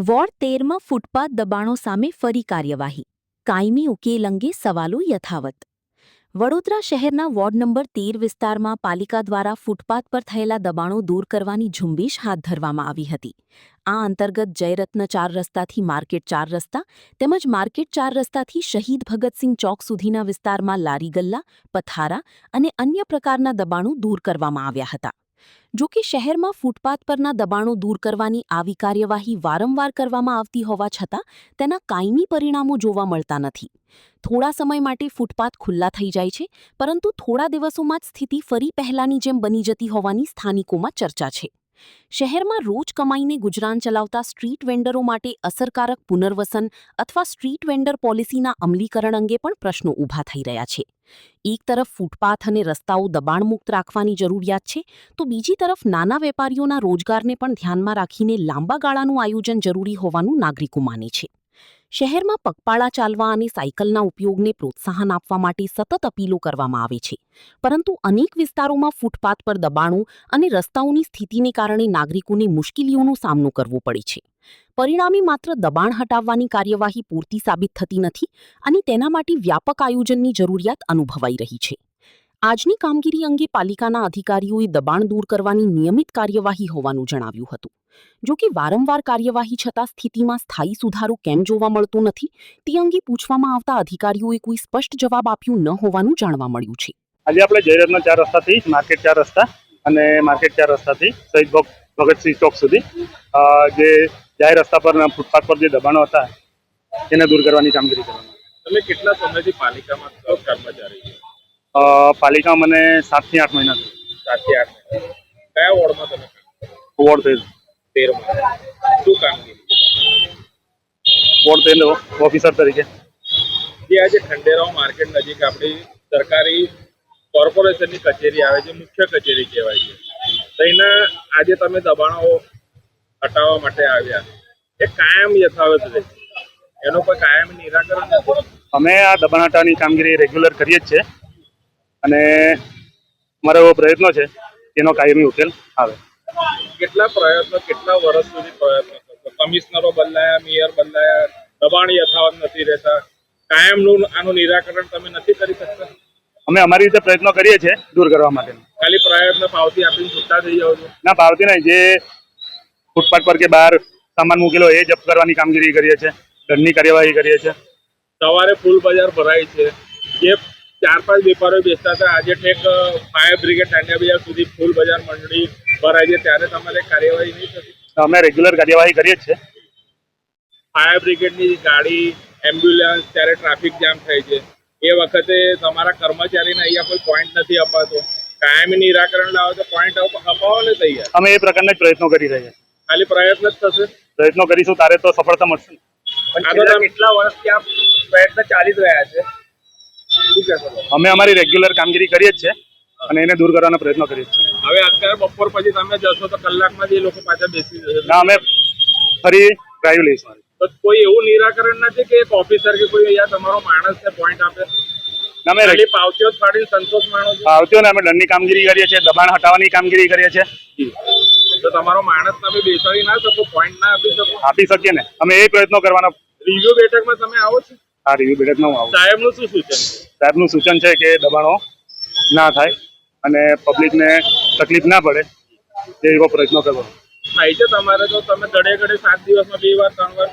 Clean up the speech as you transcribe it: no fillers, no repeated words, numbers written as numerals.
Ward 13માં footpath દબાણો સામે ફરી કાર્યવાહી. કાયમી ઉકેલ અંગે સવાલો યથાવત. વડોદરા શહેરના વોર્ડ નંબર 13 વિસ્તારમાં પાલિકા દ્વારા ફૂટપાથ પર થયેલા દબાણો દૂર કરવાની ઝુંબેશ હાથ ધરવામાં આવી હતી. આ અંતર્ગત જયરત્ન 4 રસ્તાથી માર્કેટ 4 રસ્તા તેમજ માર્કેટ 4 રસ્તાથી શહીદ ભગતસિંહ ચોક સુધીના વિસ્તારમાં લારી ગલ્લા, પથારા અને અન્ય પ્રકારના દબાણો દૂર કરવામાં આવ્યા હતા. જો કે શહેરમાં ફૂટપાથ પરના દબાણો દૂર કરવાની આવી કાર્યવાહી વારંવાર કરવામાં આવતી હોવા છતાં તેના કાયમી પરિણામો જોવા મળતા નથી. થોડા સમય માટે ફૂટપાથ ખુલ્લા થઈ જાય છે, પરંતુ થોડા દિવસોમાં જ સ્થિતિ ફરી પહેલાની જેમ બની જતી હોવાની સ્થાનિકોમાં ચર્ચા છે. શહેરમાં રોજ કમાઈને ગુજરાન ચલાવતા સ્ટ્રીટ વેન્ડરો માટે અસરકારક પુનર્વસન અથવા સ્ટ્રીટ વેન્ડર પોલિસીના અમલીકરણ અંગે પણ પ્રશ્નો ઊભા થઈ રહ્યા છે. એક તરફ ફૂટપાથ અને રસ્તાઓ દબાણમુક્ત રાખવાની જરૂરિયાત છે, તો બીજી તરફ નાના વેપારીઓના રોજગારને પણ ધ્યાનમાં રાખીને લાંબા ગાળાનું આયોજન જરૂરી હોવાનું નાગરિકો માને છે. શહેરમાં પગપાળા ચાલવા અને સાયકલના ઉપયોગને પ્રોત્સાહન આપવા માટે સતત અપીલો કરવામાં આવે છે, પરંતુ અનેક વિસ્તારોમાં ફૂટપાથ પર દબાણો અને રસ્તાઓની સ્થિતિને કારણે નાગરિકોને મુશ્કેલીઓનો સામનો કરવો પડે છે. પરિણામે માત્ર દબાણ હટાવવાની કાર્યવાહી પૂરતી સાબિત થતી નથી અને તેના માટે વ્યાપક આયોજનની જરૂરિયાત અનુભવાઈ રહી છે. આજની કામગીરી અંગે પાલિકાના અધિકારીઓએ દબાણ દૂર કરવાની નિયમિત કાર્યવાહી હોવાનું જણાવ્યું હતું. જો કે વારંવાર કાર્યવાહી છતાં સ્થિતિમાં સ્થાયી સુધારો કેમ જોવા મળતો નથી તે અંગે પૂછવામાં આવતા અધિકારીઓએ કોઈ સ્પષ્ટ જવાબ આપ્યો ન હોવાનું જાણવા મળ્યું છે. આજે આપણે જયરત્ન 4 રસ્તાથી માર્કેટ 4 રસ્તા અને માર્કેટ 4 રસ્તાથી શહીદ ભગતસિંહ ચોક સુધી જે જાહેર રસ્તા પર ફૂટપાથ પર જે દબાણો હતા તેને દૂર કરવાની કામગીરી કરવાની. તમે કેટલા સમયથી પાલિકામાં કર્મચારી છો? પાલિકામાં મને 7 થી 8 મહિના. 7 થી 8 મહિના. કયા વોર્ડમાં તમે? વોર્ડ 13માં. શું કામગીરી? વોર્ડ 13 ઓફિસર તરીકે. જે આજે ખંડેરાવ માર્કેટ નજીક આપણી સરકારી કોર્પોરેશનની કચેરી આવે છે, મુખ્ય કચેરી કહેવાય છે, તો એના આજે તમે દબાણો હટાવવા માટે આવ્યા, એ કાયમ યથાવત રહેશે? એનો કોઈ કાયમ નિરાકરણ નથી? અમે આ દબાણ હટાવવાની કામગીરી રેગ્યુલર કરીએ જ છે અને અમારો એવો પ્રયત્નો છે એનો કાયમી ઉકેલ આવે. કેટલા પ્રયત્નો, કેટલા વર્ષ સુધી પ્રયત્નો કરશો? કમિશનરો બદલાયા, મેયર બદલાયા, દબાણ યથાવત નથી રહેતા, કાયમનું આનું નિરાકરણ તમે નથી કરી શકતા? અમે અમારી રીતે પ્રયત્નો કરીએ છીએ દૂર કરવા માટે. ખાલી પ્રયત્ન પાવતી આપીને છૂટા થઈ જાવ છો? ના, પાવતી નહીં. જે ફૂટપાથ પર કે બહાર સામાન મૂકેલો એ જપ્ત કરવાની કામગીરી કરીએ છીએ, દંડની કાર્યવાહી કરીએ છીએ. સવારે ફૂલ બજાર ભરાય છે, જે 4-5 વેપારીઓ બેસતા હતા આજે ઠેક ફાયર બ્રિગેડ દાંડિયા બજાર સુધી ફૂલ બજાર મંડળી ભરાય છે, ત્યારે તમારે કાર્યવાહી નહીં થતી? અમે રેગ્યુલર કાર્યવાહી કરીએ જ છે. ફાયર બ્રિગેડની ગાડી, એમ્બ્યુલન્સ, ત્યારે ટ્રાફિક જામ થાય છે, એ વખતે તમારા કર્મચારીને અહીંયા કોઈ પોઈન્ટ નથી અપાતો. કાયમી નિરાકરણ લાવો તો પોઈન્ટ અપાવો ને તૈયાર. અમે એ પ્રકારના જ પ્રયત્નો કરી રહ્યા છીએ. ખાલી પ્રયત્ન જ થશે? પ્રયત્નો કરીશું તારે તો સફળતા મળશે. કેટલા વર્ષથી આ પ્રયત્ન ચાલી રહ્યા છે? શું કહેશો? અમે અમારી રેગ્યુલર કામગીરી કરીએ જ છે અને એને દૂર કરવાના પ્રયત્નો કરીએ છીએ. હવે અત્યારે બપોર પછી તમે જશો તો કલાકમાં જ એ લોકો પાછા બેસી જશે? ના, અમે ફરી ડ્રાઈવ લઈશું. તો કોઈ એવું નિરાકરણ નથી કે એક ઓફિસર કે કોઈ અહીંયા તમારો માણસને પોઈન્ટ આપે? અમે પાવતીઓ ફાડીને સંતોષ માણો છો? પાવતીઓને અમે દંડની કામગીરી કરીએ છીએ, દબાણ હટાવવાની કામગીરી કરીએ છીએ. તો તમારો માણસ તમે બેસાડી ના શકો, પોઈન્ટ ના આપી શકો? આપી શકીએ ને, અમે એ પ્રયત્નો કરવાના. રિવ્યુ બેઠકમાં તમે આવો છો? હા, રિવ્યુ બેઠકમાં હું આવું. સાહેબનું શું સૂચન? સાહેબનું સૂચન છે કે દબાણો ના થાય અને પબ્લિકને તકલીફ ના પડે એ એવો પ્રયત્નો કરવો. થાય છે તમારે તો તમે ઘડે 7 દિવસમાં 2 વાર 3 વાર